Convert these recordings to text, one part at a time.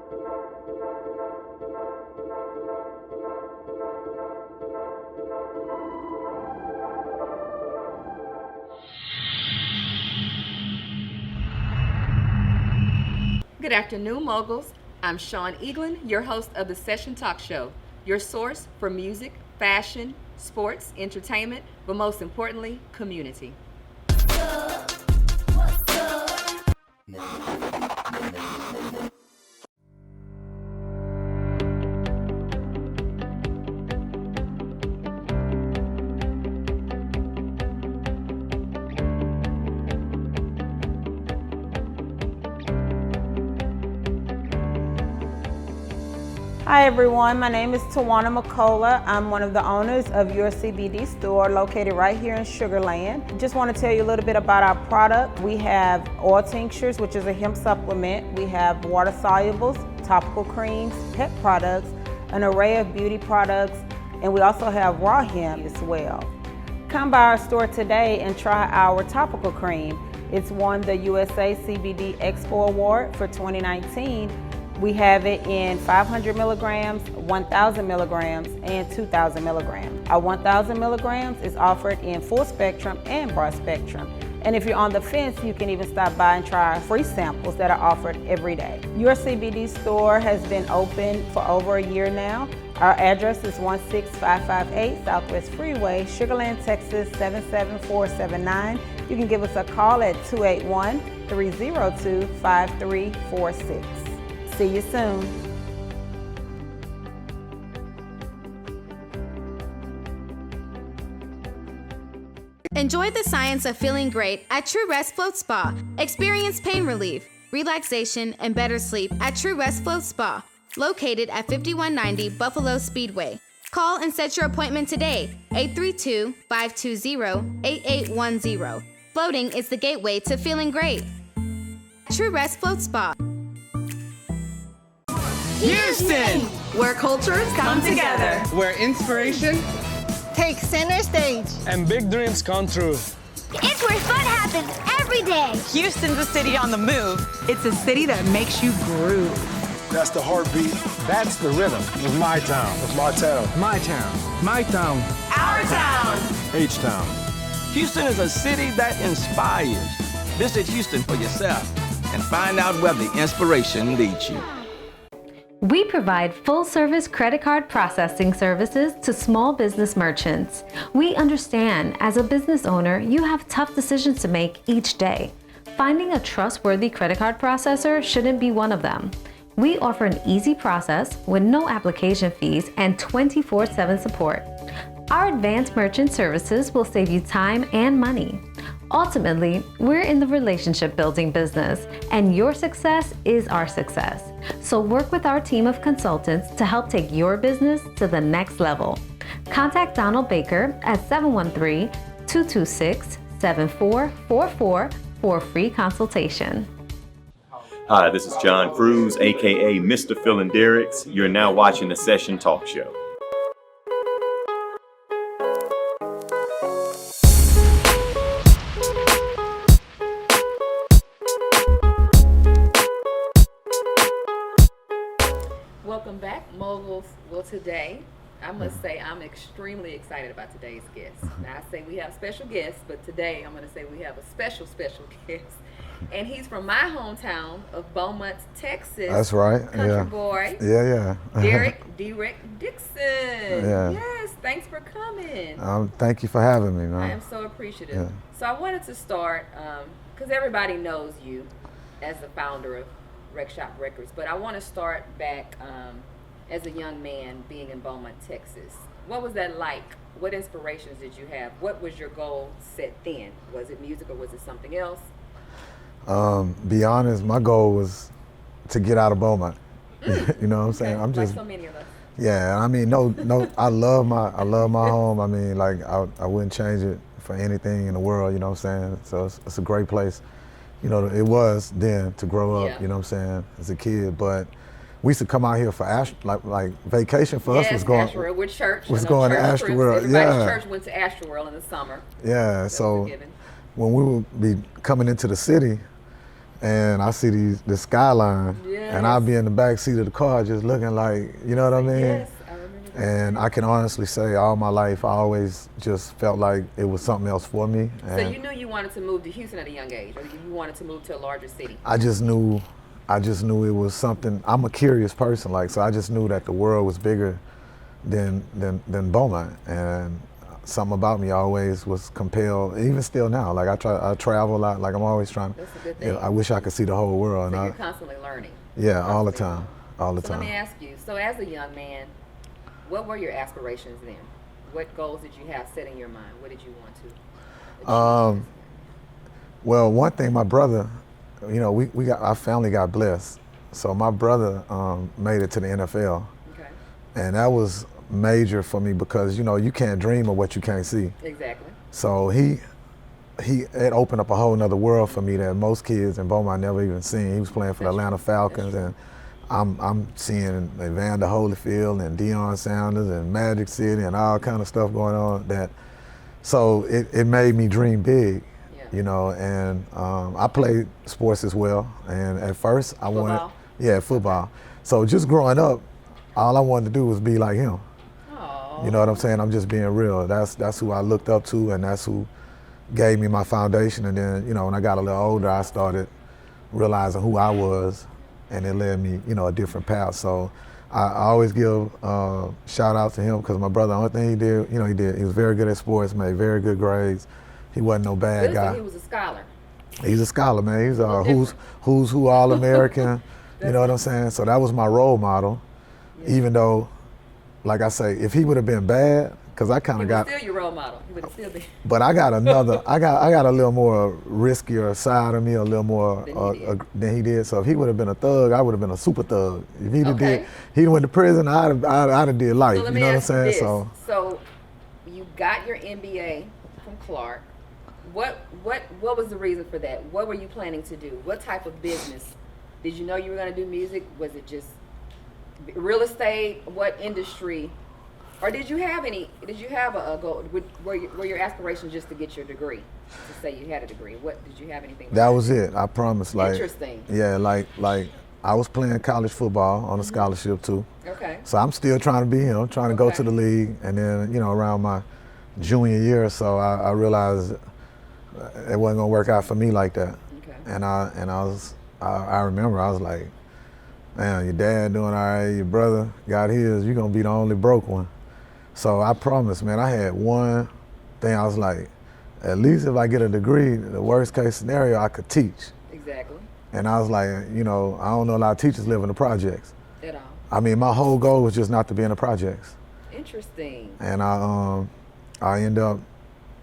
Good afternoon, moguls. I'm Sean Eaglin, your host of the Session Talk Show, your source for music, fashion, sports, entertainment, but most importantly, community. Hi everyone, my name is Tawana McCullough. I'm one of the owners of Your CBD store located right here in Sugar Land. Just want to tell you a little bit about our product. We have oil tinctures, which is a hemp supplement. We have water solubles, topical creams, pet products, an array of beauty products, and we also have raw hemp as well. Come by our store today and try our topical cream. It's won the USA CBD Expo Award for 2019. We have it in 500 milligrams, 1,000 milligrams, and 2,000 milligrams. Our 1,000 milligrams is offered in full spectrum and broad spectrum. And if you're on the fence, you can even stop by and try our free samples that are offered every day. Your CBD store has been open for over a year now. Our address is 16558 Southwest Freeway, Sugar Land, Texas 77479. You can give us a call at 281-302-5346. See you soon. Enjoy the science of feeling great at True Rest Float Spa. Experience pain relief, relaxation, and better sleep at True Rest Float Spa, located at 5190 Buffalo Speedway. Call and set your appointment today, 832-520-8810. Floating is the gateway to feeling great. True Rest Float Spa. Houston, where cultures come together, where inspiration takes center stage, and big dreams come true. It's where fun happens every day. Houston's a city on the move. It's a city that makes you groove. That's the heartbeat. That's the rhythm of my town. Of my town. My town. My town. Our town. H-Town. Houston is a city that inspires. Visit Houston for yourself and find out where the inspiration leads you. We provide full-service credit card processing services to small business merchants. We understand, as a business owner, you have tough decisions to make each day. Finding a trustworthy credit card processor shouldn't be one of them. We offer an easy process with no application fees and 24/7 support. Our advanced merchant services will save you time and money. Ultimately, we're in the relationship building business, and your success is our success. So work with our team of consultants to help take your business to the next level. Contact Donald Baker at 713-226-7444 for a free consultation. Hi, this is John Cruz, aka Mr. Phil Derricks. You're now watching the Session Talk Show. Welcome back, moguls. Well, today, I must say I'm extremely excited about today's guest. Now, I say we have special guests, but today I'm going to say we have a special guest. And he's from my hometown of Beaumont, Texas. That's right. Country boy. Yeah. D-Reck Dixon. Yeah. Yes, thanks for coming. Thank you for having me, man. I am so appreciative. Yeah. So I wanted to start, because everybody knows you as the founder of Wreckshop Records, but I want to start back as a young man being in Beaumont, Texas. What was that like? What inspirations did you have? What was your goal set then? Was it music or was it something else? Be honest, my goal was to get out of Beaumont. You know what I'm saying? I'm just like so many of us. Yeah, I mean, no, I love my home. I mean, like I wouldn't change it for anything in the world. You know what I'm saying? So it's a great place. You know, it was then to grow up. Yeah. You know what I'm saying? As a kid, but we used to come out here for like vacation for us was going. Astroworld with church. Was going to Astroworld. Everybody's church went to Astroworld in the summer. Yeah, so when we would be coming into the city, and I see the skyline, and I'll be in the back seat of the car just looking like, you know what I mean? Yes, I remember that. And I can honestly say all my life I always just felt like it was something else for me. So you knew you wanted to move to Houston at a young age, or you wanted to move to a larger city? I just knew it was something. I'm a curious person, like, so I just knew that the world was bigger than Beaumont, and something about me always was compelled, even still now. Like I travel a lot, like I'm always trying. That's a good thing. I wish I could see the whole world. So you're constantly learning. Yeah, all the time. All the time. Let me ask you, so as a young man, what were your aspirations then? What goals did you have set in your mind? What did you want to achieve? Well, one thing, my brother, you know, we got, our family got blessed. So my brother made it to the NFL. Okay. And that was major for me because, you know, you can't dream of what you can't see. Exactly. So it opened up a whole nother world for me that most kids in Beaumont never even seen. He was playing for the Atlanta Falcons, and I'm seeing Evander Holyfield and Deion Sanders and Magic City and all kind of stuff going on. So it made me dream big, you know. And I played sports as well. And at first I wanted, football. So just growing up, all I wanted to do was be like him. You know what I'm saying? I'm just being real. That's who I looked up to, and that's who gave me my foundation. And then, you know, when I got a little older, I started realizing who I was, and it led me, you know, a different path. So I always give shout out to him because my brother, the only thing he did, you know, he was very good at sports, made very good grades. He wasn't no bad guy. He was a scholar. He's a scholar, man. He's a who's who All-American. You know what I'm saying? So that was my role model, even though, like I say, if he would have been bad, because I kind of got. Still your role model. He would have still been. But I got another. I got a little more riskier side of me, a little more than he did. So if he would have been a thug, I would have been a super thug. If he went to prison, I'd have did life. So you know what I'm saying? This. So you got your MBA from Clark. What was the reason for that? What were you planning to do? What type of business? Did you know you were going to do music? Was it just real estate? What industry? Or did you have a goal? Were your aspirations just to get your degree? To say you had a degree? What did you have anything? That was it. I promise. Like, interesting. Yeah, like I was playing college football on a scholarship too. Okay. So I'm still trying to be him, trying to go to the league, and then, you know, around my junior year or so, I realized it wasn't gonna work out for me like that. Okay. And I remember I was like, man, your dad doing all right, your brother got his, you're gonna be the only broke one. So I promised, man, I had one thing, I was like, at least if I get a degree, the worst case scenario, I could teach. Exactly. And I was like, you know, I don't know a lot of teachers live in the projects. At all. I mean, my whole goal was just not to be in the projects. Interesting. And I ended up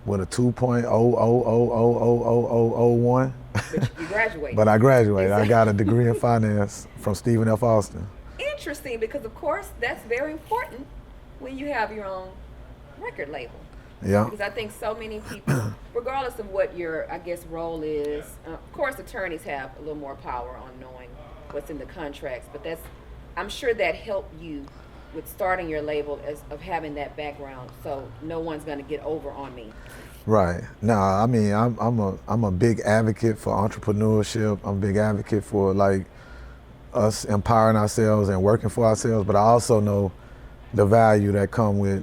with a 2.0000001. But you graduated. But I graduated. I got a degree in finance from Stephen F. Austin. Interesting, because of course that's very important when you have your own record label. Yeah. Because I think so many people, regardless of what your, I guess, role is, of course attorneys have a little more power on knowing what's in the contracts, but I'm sure that helped you with starting your label of having that background, so no one's going to get over on me. Right. No, I mean, I'm a big advocate for entrepreneurship. I'm a big advocate for, like, us empowering ourselves and working for ourselves, but I also know the value that come with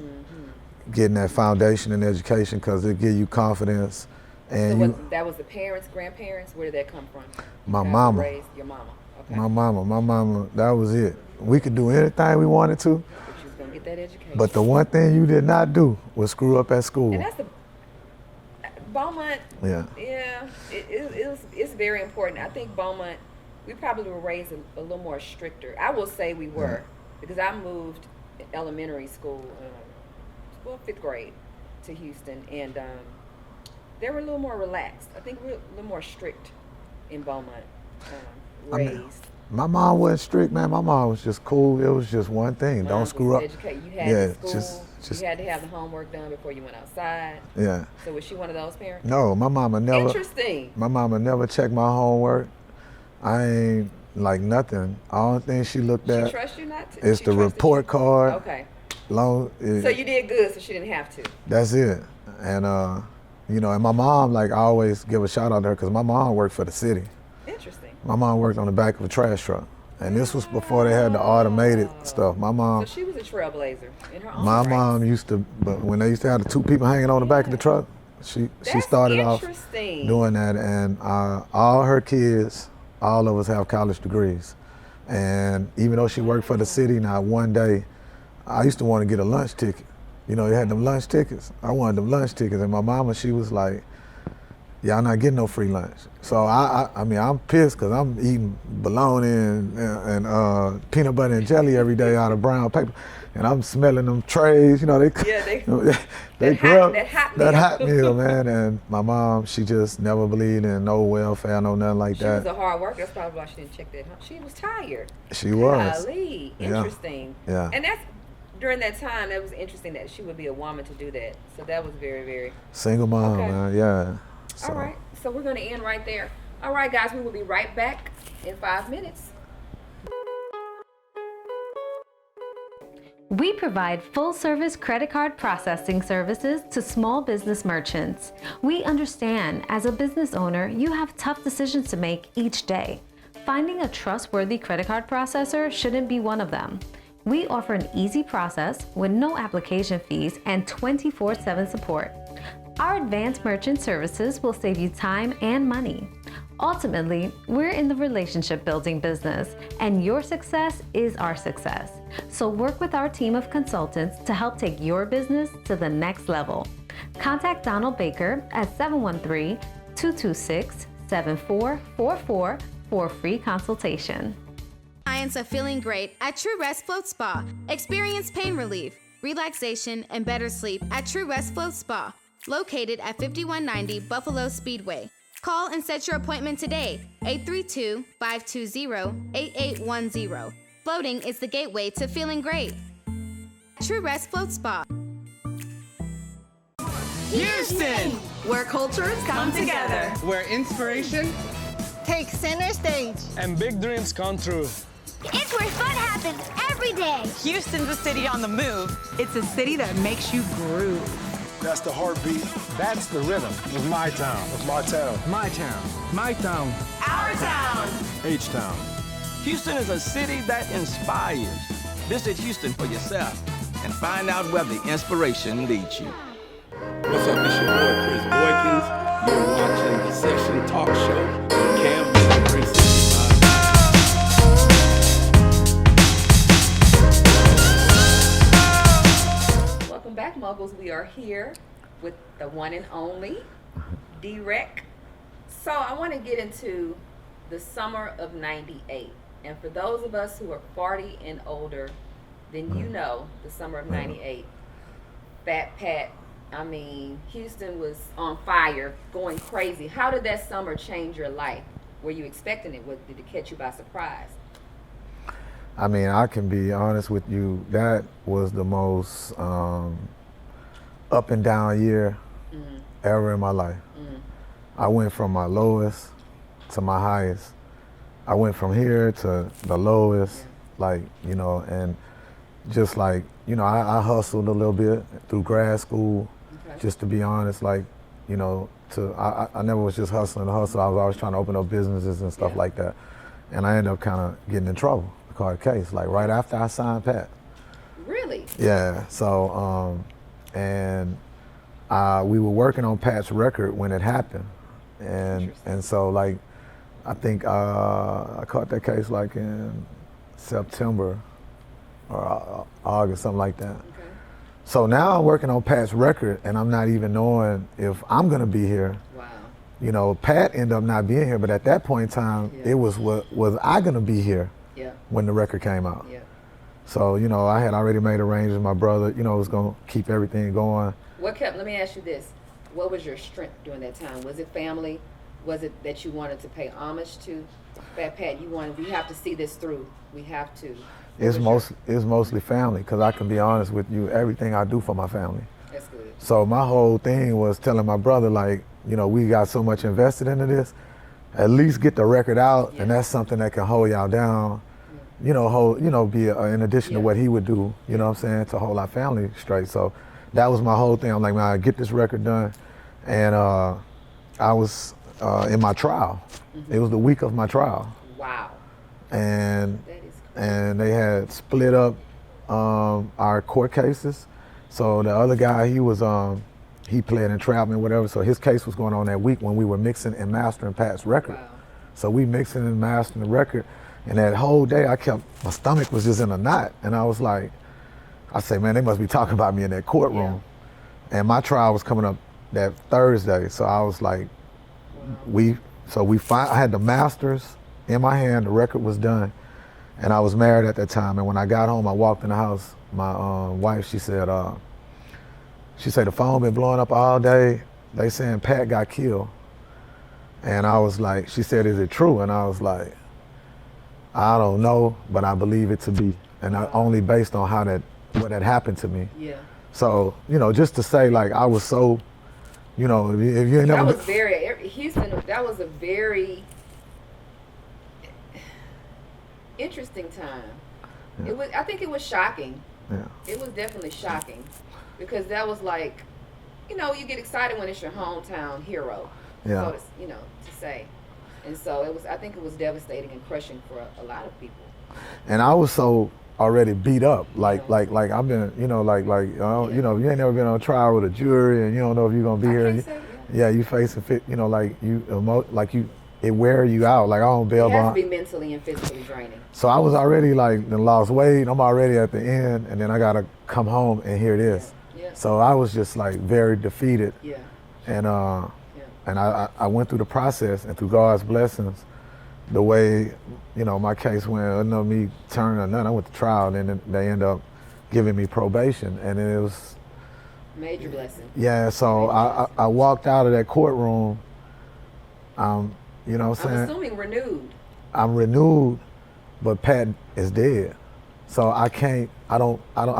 getting that foundation in education, because it gives you confidence. And so that was the parents, grandparents? Where did that come from? My mama. Raised your mama. Okay. My mama, that was it. We could do anything we wanted to. But you was gonna get that education. But the one thing you did not do was screw up at school. And that's the Beaumont. Yeah. Yeah, it's very important. I think Beaumont, we probably were raised a little more stricter. I will say we were, because I moved elementary school, 5th grade to Houston, and they were a little more relaxed. I think we're a little more strict in Beaumont, raised. I mean, my mom wasn't strict, man. My mom was just cool. It was just one thing. Don't screw up. You had to school. You had to have the homework done before you went outside. Yeah. So was she one of those parents? No, my mama never. Interesting. My mama never checked my homework. I ain't like nothing. All the things she looked at. She trust you not to? It's the report card. Okay. So you did good, so she didn't have to. That's it. And you know, and my mom, like, I always give a shout out to her because my mom worked for the city. Interesting. My mom worked on the back of a trash truck. And this was before they had the automated stuff. My mom. So she was a trailblazer in her own My right. mom used to, but when they used to have the two people hanging on the back of the truck, she started off doing that. And all her kids, all of us have college degrees. And even though she worked for the city, now one day, I used to want to get a lunch ticket. You know, they had them lunch tickets. I wanted them lunch tickets, and my mama, she was like, y'all not getting no free lunch. So I mean, I'm pissed because I'm eating bologna and peanut butter and jelly every day out of brown paper, and I'm smelling them trays. You know, they grew that hot meal, man. And my mom, she just never believed in no welfare, no nothing like that. She was a hard worker. That's probably why she didn't check that. She was tired. She was. Golly, interesting. Yeah. And that's during that time. That was interesting that she would be a woman to do that. So that was very, very single mom, man. Yeah. So. All right, so we're going to end right there. All right, guys, we will be right back in 5 minutes. We provide full-service credit card processing services to small business merchants. We understand as a business owner, you have tough decisions to make each day. Finding a trustworthy credit card processor shouldn't be one of them. We offer an easy process with no application fees and 24/7 support. Our advanced merchant services will save you time and money. Ultimately, we're in the relationship building business, and your success is our success. So work with our team of consultants to help take your business to the next level. Contact Donald Baker at 713-226-7444 for a free consultation. Science of feeling great at True Rest Float Spa. Experience pain relief, relaxation, and better sleep at True Rest Float Spa. Located at 5190 Buffalo Speedway. Call and set your appointment today, 832-520-8810. Floating is the gateway to feeling great. True Rest Float Spa. Houston, where cultures come together. Where inspiration takes center stage. And big dreams come true. It's where fun happens every day. Houston's a city on the move. It's a city that makes you groove. That's the heartbeat. That's the rhythm of my town. Of my town. My town. My town. Our town. H-Town. Houston is a city that inspires. Visit Houston for yourself and find out where the inspiration leads you. What's up, it's your boy Chris Boykins. You're watching the Session Talk Show on Campus 365. Welcome back, Muggles. We are here with the one and only D-Reck. So I want to get into the summer of '98. And for those of us who are 40 and older, then you know the summer of '98. Fat Pat, I mean, Houston was on fire, going crazy. How did that summer change your life? Were you expecting it? Did it catch you by surprise? I mean, I can be honest with you, that was the most up and down year ever in my life. I went from my lowest to my highest. I went from here to the lowest, like, you know, and just like, you know, I hustled a little bit through grad school, just to be honest, like, you know, I never was just hustling to hustle. I was always trying to open up businesses and stuff like that. And I ended up kind of getting in trouble, caught a case, like right after I signed Pat. Really? Yeah, so, and we were working on Pat's record when it happened. And so, like, I think I caught that case like in September or August, something like that. So now I'm working on Pat's record, and I'm not even knowing if I'm gonna be here. Wow. You know, Pat ended up not being here, but at that point in time, it was was I gonna be here when the record came out. Yeah. So, you know, I had already made arrangements with my brother, you know, was gonna keep everything going. Let me ask you this. What was your strength during that time? Was it family? Was it that you wanted to pay homage to Fat Pat? We have to see this through. We have to. It's mostly family, because I can be honest with you, everything I do for my family. That's good. So my whole thing was telling my brother, like, you know, we got so much invested into this, at least get the record out, and that's something that can hold y'all down, you know, be in addition to what he would do, you know what I'm saying, to hold our family straight. So that was my whole thing. I'm like, man, get this record done. And I was in my trial. Mm-hmm. It was the week of my trial. Wow. And they had split up our court cases. So the other guy, he pled entrapment, whatever. So his case was going on that week when we were mixing and mastering Pat's record. Wow. So we mixing and mastering the record, and that whole day my stomach was just in a knot, and I was like, I say, man, they must be talking about me in that courtroom. Yeah. And my trial was coming up that Thursday, so I was like, I had the masters in my hand, the record was done, and I was married at that time. And when I got home, I walked in the house. My wife, she said, the phone been blowing up all day. They saying Pat got killed. And I was like, she said, is it true? And I was like, I don't know, but I believe it to be. And only based on what had happened to me. Yeah. So, just to say, like, I was so, if you ain't never. That was Houston, that was a very interesting time. Yeah. I think it was shocking. Yeah. It was definitely shocking because that was like, you get excited when it's your hometown hero. Yeah. So to say. And so I think it was devastating and crushing for a lot of people. And I was so already beat up, like I've been, you ain't never been on trial with a jury and you don't know if you're gonna be here. You facing fit, it wear you out, like I don't bail bond. It has bond. to be mentally and physically draining. So I was already lost weight, I'm already at the end, and then I gotta come home and here it is. Yeah. So I was just very defeated. Yeah. And I went through the process, and through God's blessings, the way, my case went, me turning or nothing, I went to trial, and then they end up giving me probation, and it was major blessing. Yeah, so I walked out of that courtroom, you know what I'm saying? I'm assuming renewed. I'm renewed, but Pat is dead. So I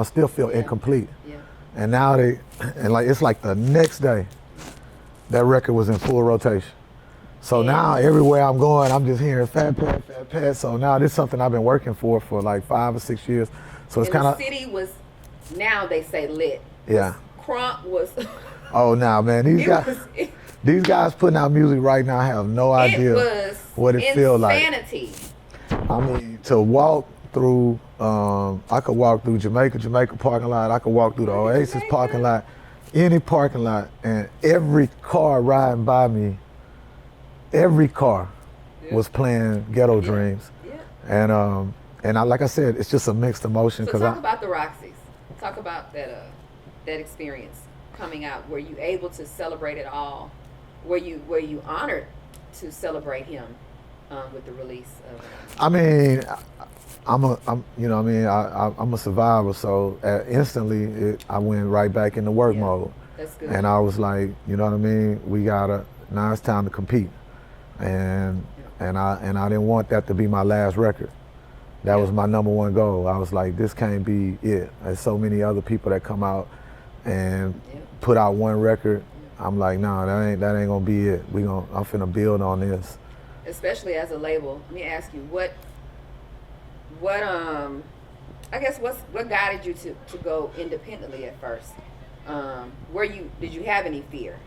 still feel incomplete. Yeah. And now it's like the next day, that record was in full rotation. So now everywhere I'm going, I'm just hearing Fat Pat, Fat Pat. So now this is something I've been working for like 5 or 6 years. So it's kind of. The city was, now they say lit. Yeah. Crunk was. Oh, now, man, these guys putting out music right now have no idea what it feels like. Insanity. I mean, to walk through, I could walk through Jamaica parking lot. I could walk through the Oasis parking lot, any parking lot, and every car riding by me, every car was playing Ghetto Dreams. Yeah. And like I said, it's just a mixed emotion. So talk about the Roxy's. Talk about that experience coming out. Were you able to celebrate it all? Were you honored to celebrate him with the release of? I mean, I'm a survivor. So instantly, I went right back into work mode. That's good. And I was like, you know what I mean? Now it's time to compete. And I didn't want that to be my last record. That was my number one goal. I was like, this can't be it. There's so many other people that come out and put out one record. I'm like, no, that ain't gonna be it. I'm finna build on this. Especially as a label. Let me ask you, what guided you to go independently at first? Did you have any fear?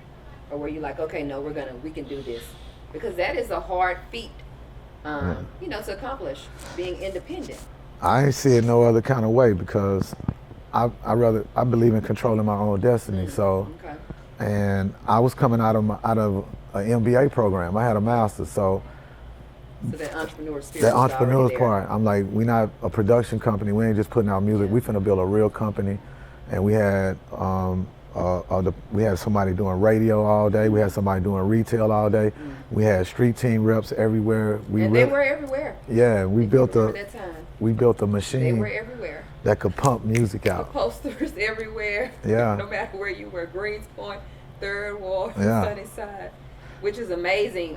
Or were you like, okay, no, we can do this? Because that is a hard feat, to accomplish, being independent. I ain't see it no other kind of way because I believe in controlling my own destiny. So, and I was coming out of an MBA program. I had a master's, so that entrepreneur spirit. That entrepreneur's part. I'm like, we not a production company. We ain't just putting out music. We finna build a real company, and we had somebody doing radio all day. We had somebody doing retail all day. We had street team reps everywhere. They were everywhere. Yeah, we built a machine. They were everywhere. That could pump music out. The posters everywhere. Yeah. No matter where you were, Greenspoint, Third Ward, Sunnyside, which is amazing.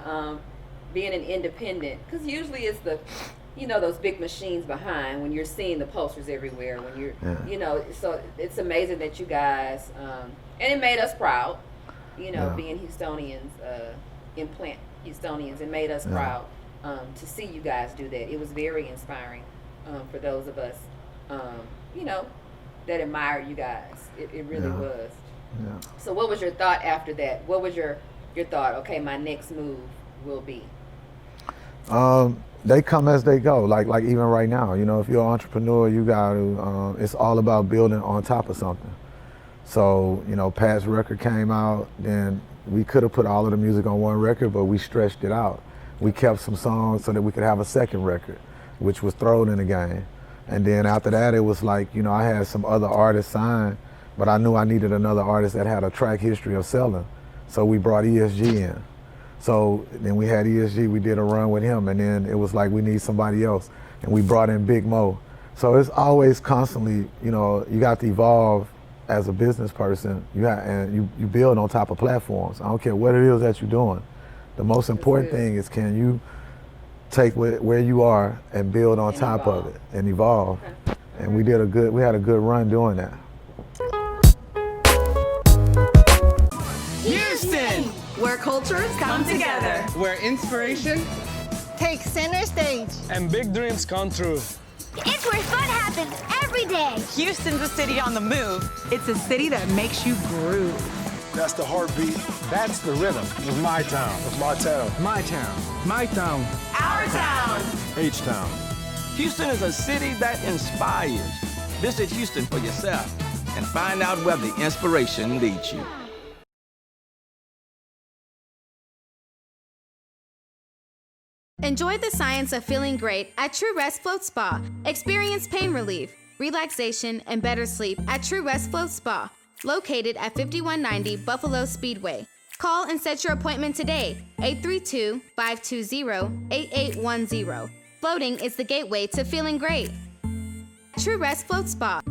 Being an independent, because usually it's those big machines behind when you're seeing the posters everywhere. When you're, so it's amazing that you guys, and it made us proud, being Houstonians, implant Houstonians, it made us proud to see you guys do that. It was very inspiring for those of us, that admire you guys. It really was. Yeah. So what was your thought after that? What was your your thought, okay, my next move will be? They come as they go. Like even right now, you know, if you're an entrepreneur, you got to. It's all about building on top of something. So, you know, Pat's record came out, then we could have put all of the music on one record, but we stretched it out. We kept some songs so that we could have a second record, which was thrown in the game. And then after that, it was like, you know, I had some other artists signed, but I knew I needed another artist that had a track history of selling. So we brought ESG in. So then we had ESG, we did a run with him, and then it was like, we need somebody else. And we brought in Big Mo. So it's always constantly, you know, you got to evolve as a business person. You build on top of platforms. I don't care what it is that you're doing. The most important thing is, can you take where you are and build on top of it and evolve. Okay. And we had a good run doing that. Houston, where cultures come together. Where inspiration Take center stage. and big dreams come true. It's where fun happens every day. Houston's a city on the move. It's a city that makes you groove. That's the heartbeat. That's the rhythm of my town. Of my town. My town. My town. Our town. H-Town. Houston is a city that inspires. Visit Houston for yourself and find out where the inspiration leads you. Enjoy the science of feeling great at True Rest Float Spa. Experience pain relief, relaxation, and better sleep at True Rest Float Spa, located at 5190 Buffalo Speedway. Call and set your appointment today, 832-520-8810. Floating is the gateway to feeling great. True Rest Float Spa.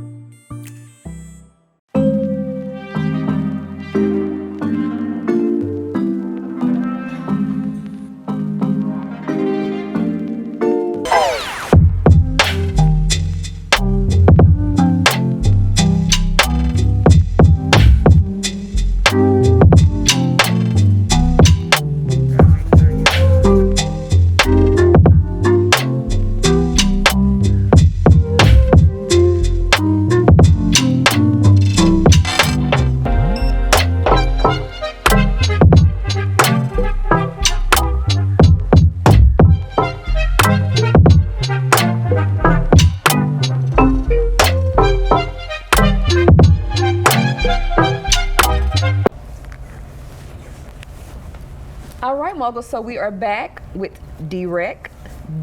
So we are back with D-Reck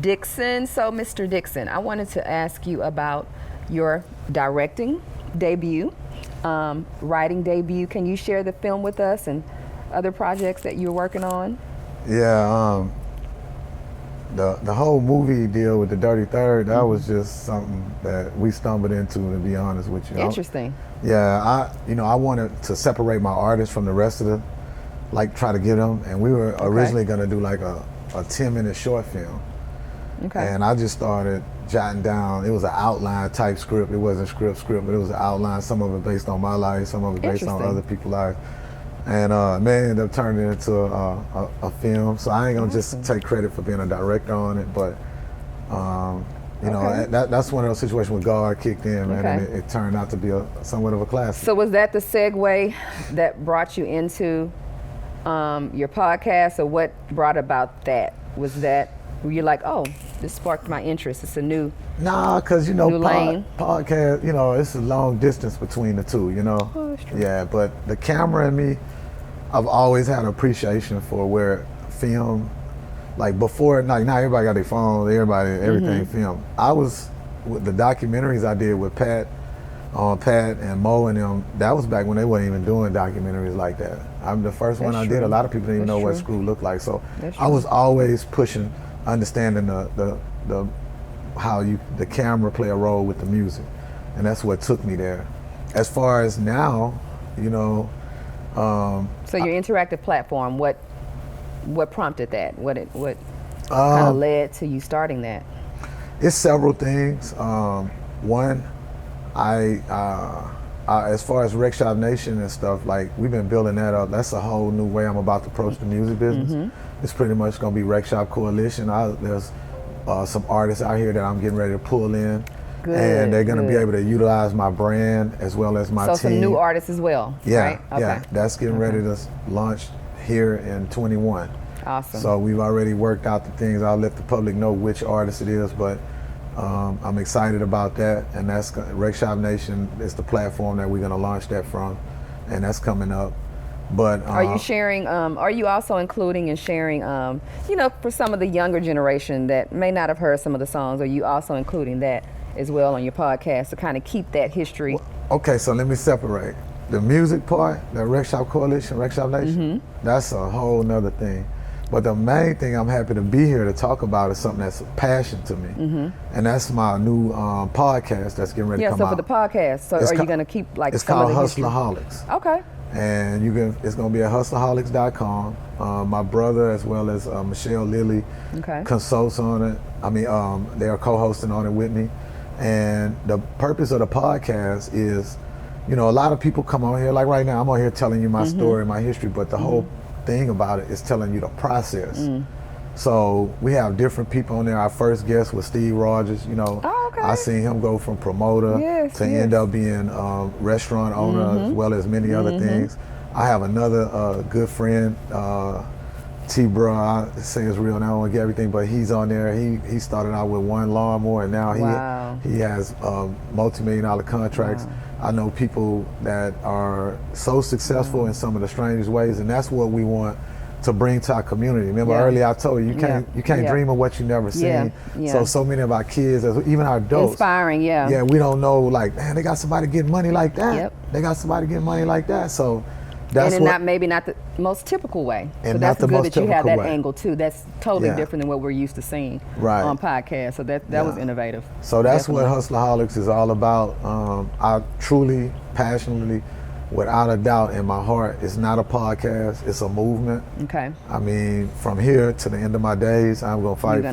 Dixon. So Mr. Dixon, I wanted to ask you about your directing debut, writing debut. Can you share the film with us and other projects that you're working on? Yeah, the whole movie deal with the Dirty Third, that was just something that we stumbled into, to be honest with you. Interesting. I wanted to separate my artists from the rest of the, like try to get them, and we were originally gonna do like a 10-minute short film. Okay. And I just started jotting down, it was an outline type script. It wasn't script, but it was an outline, some of it based on my life, some of it based on other people's lives. And man, ended up turning it into a film. So I ain't gonna just take credit for being a director on it, but you know, that's one of those situations where God kicked in, man, and it turned out to be somewhat of a classic. So was that the segue that brought you into your podcast, or what brought about that? Was that, were you like, oh, this sparked my interest, it's a new because you know, podcast, you know, it's a long distance between the two, you know. Oh, that's true. Yeah, but the camera and me, I've always had an appreciation for where film, like before, like now everybody got their phone, everything filmed. I was, with the documentaries I did with Pat and Mo and them, that was back when they weren't even doing documentaries like that. I'm the first one I did. A lot of people didn't even know what Screw looked like. So I was always pushing, understanding the how the camera play a role with the music, and that's what took me there. As far as now, you know. So your interactive platform, what prompted that? What kind of led to you starting that? It's several things. One, as far as Wreckshop Nation and stuff, like we've been building that up. That's a whole new way I'm about to approach the music business. It's pretty much gonna be Wreckshop Coalition. There's some artists out here that I'm getting ready to pull in. Good, and they're gonna be able to utilize my brand as well as my team. So some new artists as well, right? Yeah, that's getting ready to launch here in 21. Awesome. So we've already worked out the things. I'll let the public know which artist it is, but I'm excited about that. And that's Wreckshop Nation is the platform that we're going to launch that from, and that's coming up. But are you sharing? Are you also including and sharing? You know, for some of the younger generation that may not have heard some of the songs, are you also including that as well on your podcast to kind of keep that history? Okay, so let me separate the music part, the Wreckshop Coalition, Wreckshop Nation. That's a whole nother thing. But the main thing I'm happy to be here to talk about is something that's a passion to me, and that's my new podcast that's getting ready to come out. Yeah, so for the podcast, so are you going to keep like it's some called of the history? HustlerHolics. Okay. And it's going to be at HustlerHolics.com. My brother as well as Michelle Lilly consults on it. I mean, they are co-hosting on it with me. And the purpose of the podcast is, you know, a lot of people come on here, like right now, I'm on here telling you my story, my history, but the whole thing about it is telling you the process. So we have different people on there. Our first guest was Steve Rogers. You know, I seen him go from promoter to end up being restaurant owner as well as many other things. I have another good friend, T-Bro, I say his real name, I don't want to get everything, but he's on there. He started out with one lawnmower, and now he has multi-million-dollar contracts. I know people that are so successful in some of the strangest ways, and that's what we want to bring to our community. Remember earlier I told you, you can't dream of what you never seen. So many of our kids, even our adults, inspiring, yeah, we don't know, like, man, they got somebody getting money like that. They got somebody getting money like that. So that's maybe not the most typical way. And so that's not the good most that you have that way. angle too. That's totally different than what we're used to seeing on podcasts. So that was innovative. So that's what HustlerHolics is all about. I truly, passionately, without a doubt in my heart, it's not a podcast, it's a movement. Okay. I mean, from here to the end of my days, I'm gonna fight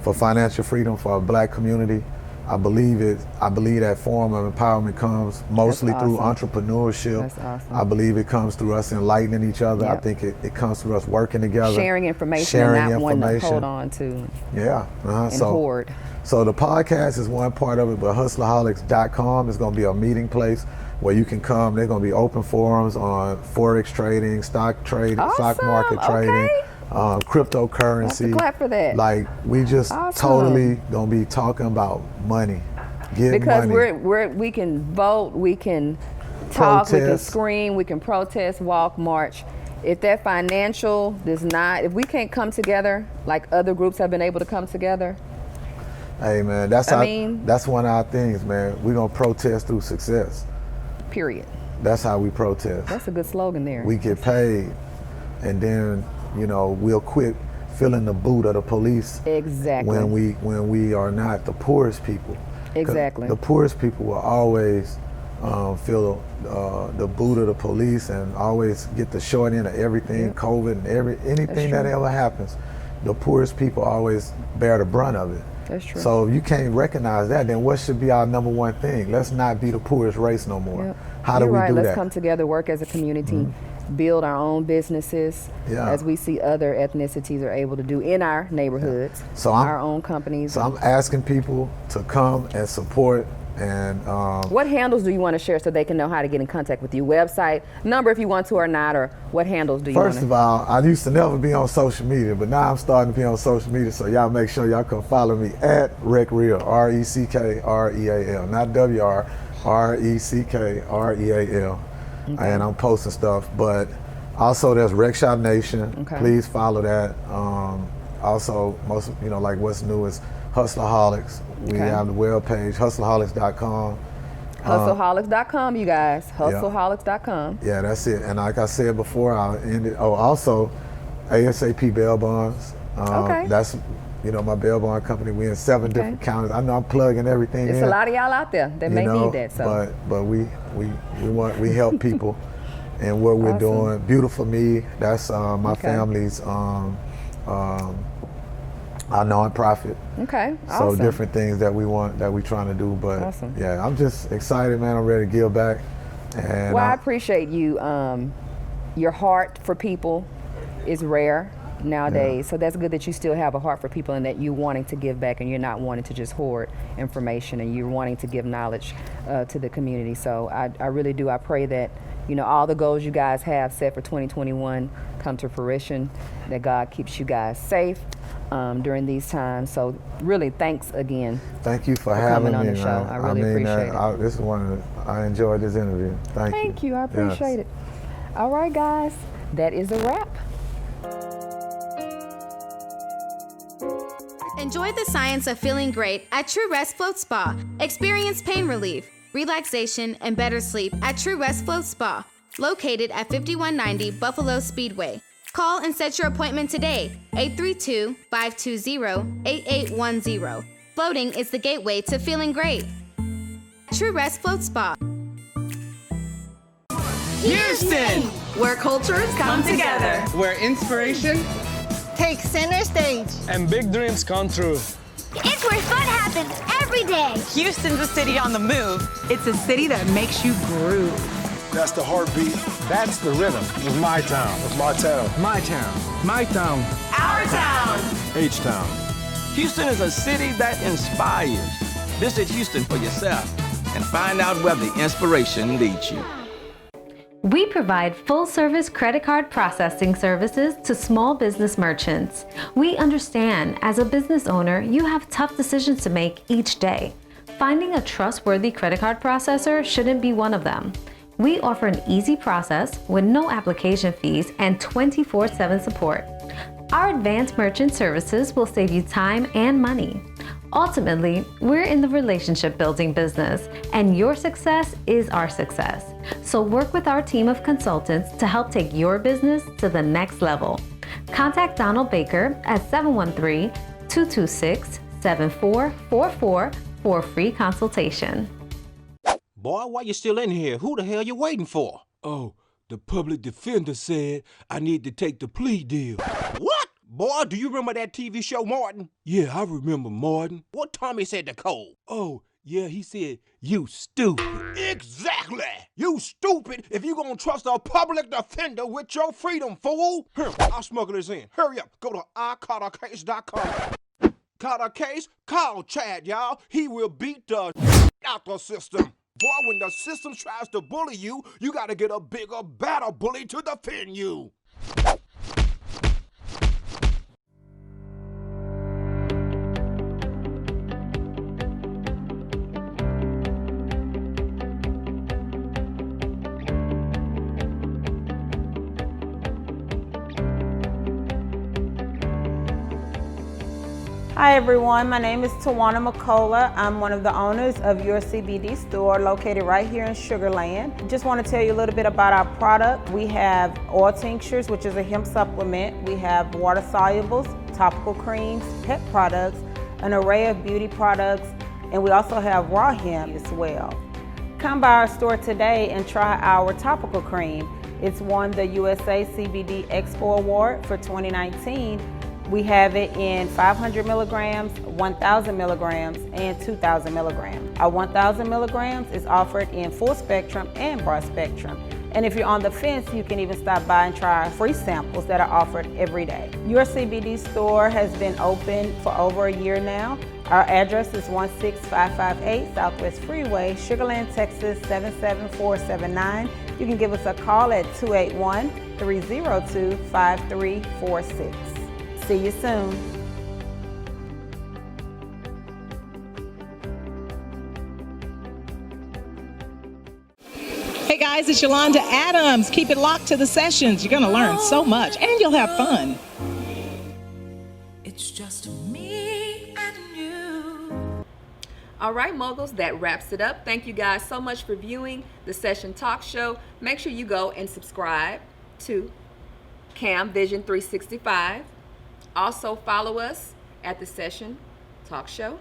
for financial freedom for a black community. I believe that form of empowerment comes mostly through entrepreneurship. That's awesome. I believe it comes through us enlightening each other. I think it comes through us working together. Sharing information and not wanting to hold on to. Yeah. And hoard. So the podcast is one part of it, but HustlerHolics.com is going to be a meeting place where you can come. They're going to be open forums on forex trading, stock trading, stock market trading, cryptocurrency. Clap for that. Like, we just totally going to be talking about money. Because money. we can vote, we can talk, we can scream, we can protest, walk, march. If that financial does not, if we can't come together like other groups have been able to come together. Hey man, that's one of our things, man. We're gonna protest through success. Period. That's how we protest. That's a good slogan there. We get paid, and then, you know, we'll quit feeling the boot of the police. Exactly. When we are not the poorest people. Exactly. The poorest people will always feel the boot of the police and always get the short end of everything, COVID and anything that ever happens. The poorest people always bear the brunt of it. That's true. So if you can't recognize that, then what should be our number one thing? Let's not be the poorest race no more. How do we do that? Let's come together, work as a community, build our own businesses, as we see other ethnicities are able to do in our neighborhoods, our own companies. So I'm asking people to come and support. And what handles do you want to share so they can know how to get in contact with you? Website, number if you want to or not, or what handles do you want to? First of all, I used to never be on social media, but now I'm starting to be on social media, so y'all make sure y'all come follow me at Reckreal, R-E-C-K-R-E-A-L, not W-R, R-E-C-K-R-E-A-L. And I'm posting stuff, but also there's Wreckshop Nation. Please follow that. Also, most, you know, like what's new is HustlerHolics. We have the web page, HustlerHolics.com. HustlerHolics.com, you guys. HustlerHolics.com. Yeah, that's it. And like I said before, I'll end it. Oh, also, ASAP Bail Bonds. That's, you know, my bail bond company. We're in 7 different counties. I know I'm plugging everything in. There's a lot of y'all out there that may need that. So. But we help people and what we're doing. Beautiful Me. That's my family's our nonprofit. So different things that we're trying to do, but yeah, I'm just excited, man. I'm ready to give back. And I appreciate you. Your heart for people is rare nowadays, so that's good that you still have a heart for people and that you're wanting to give back and you're not wanting to just hoard information and you're wanting to give knowledge to the community. So I really do. I pray that you know, all the goals you guys have set for 2021 come to fruition, that God keeps you guys safe during these times. So really, thanks again. Thank you for having coming on me, the show. man. I really appreciate it. This is I enjoyed this interview. Thank you. I appreciate it. All right, guys, that is a wrap. Enjoy the science of feeling great at True Rest Float Spa. Experience pain relief, relaxation, and better sleep at True Rest Float Spa, located at 5190 Buffalo Speedway. Call and set your appointment today, 832-520-8810. Floating is the gateway to feeling great. True Rest Float Spa. Houston, where cultures come together. Where inspiration Take center stage. And big dreams come true. It's where fun happens every day. Houston's a city on the move. It's a city that makes you groove. That's the heartbeat. That's the rhythm of my town. Of my town. My town. My town. Our town. H-Town. Houston is a city that inspires. Visit Houston for yourself and find out where the inspiration leads you. We provide full-service credit card processing services to small business merchants. We understand as a business owner, you have tough decisions to make each day. Finding a trustworthy credit card processor shouldn't be one of them. We offer an easy process with no application fees and 24/7 support. Our advanced merchant services will save you time and money. Ultimately, we're in the relationship building business, and your success is our success. So work with our team of consultants to help take your business to the next level. Contact Donald Baker at 713-226-7444 for a free consultation. Boy, why you still in here? Who the hell you waiting for? Oh, the public defender said I need to take the plea deal. What? Boy, do you remember that TV show, Martin? Yeah, I remember Martin. What Tommy said to Cole? Oh, yeah, he said, you stupid. Exactly! You stupid if you gonna trust a public defender with your freedom, fool! Here, I'll smuggle this in. Hurry up, go to iCaught-A-Case.com. Caught a case? Call Chad, y'all. He will beat the out the system. Boy, when the system tries to bully you, you gotta get a bigger, badder bully to defend you. Hi everyone, my name is Tawana McCullough. I'm one of the owners of Your CBD store located right here in Sugar Land. Just want to tell you a little bit about our product. We have oil tinctures, which is a hemp supplement. We have water solubles, topical creams, pet products, an array of beauty products, and we also have raw hemp as well. Come by our store today and try our topical cream. It's won the USA CBD Expo Award for 2019. We have it in 500 milligrams, 1,000 milligrams, and 2,000 milligrams. Our 1,000 milligrams is offered in full spectrum and broad spectrum. And if you're on the fence, you can even stop by and try our free samples that are offered every day. Your CBD store has been open for over a year now. Our address is 16558 Southwest Freeway, Sugar Land, Texas 77479. You can give us a call at 281-302-5346. See you soon. Hey guys, it's Yolanda Adams. Keep it locked to the sessions. You're going to learn so much and you'll have fun. It's just me and you. All right, moguls, that wraps it up. Thank you guys so much for viewing the Session Talk Show. Make sure you go and subscribe to Cam Vision 365. Also follow us at the Session Talk Show.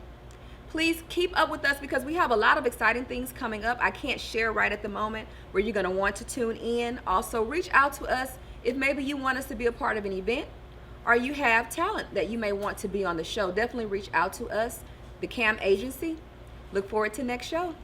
Please keep up with us because we have a lot of exciting things coming up. I can't share right at the moment where you're going to want to tune in. Also, reach out to us if maybe you want us to be a part of an event or you have talent that you may want to be on the show. Definitely reach out to us, the Cam Agency. Look forward to next show.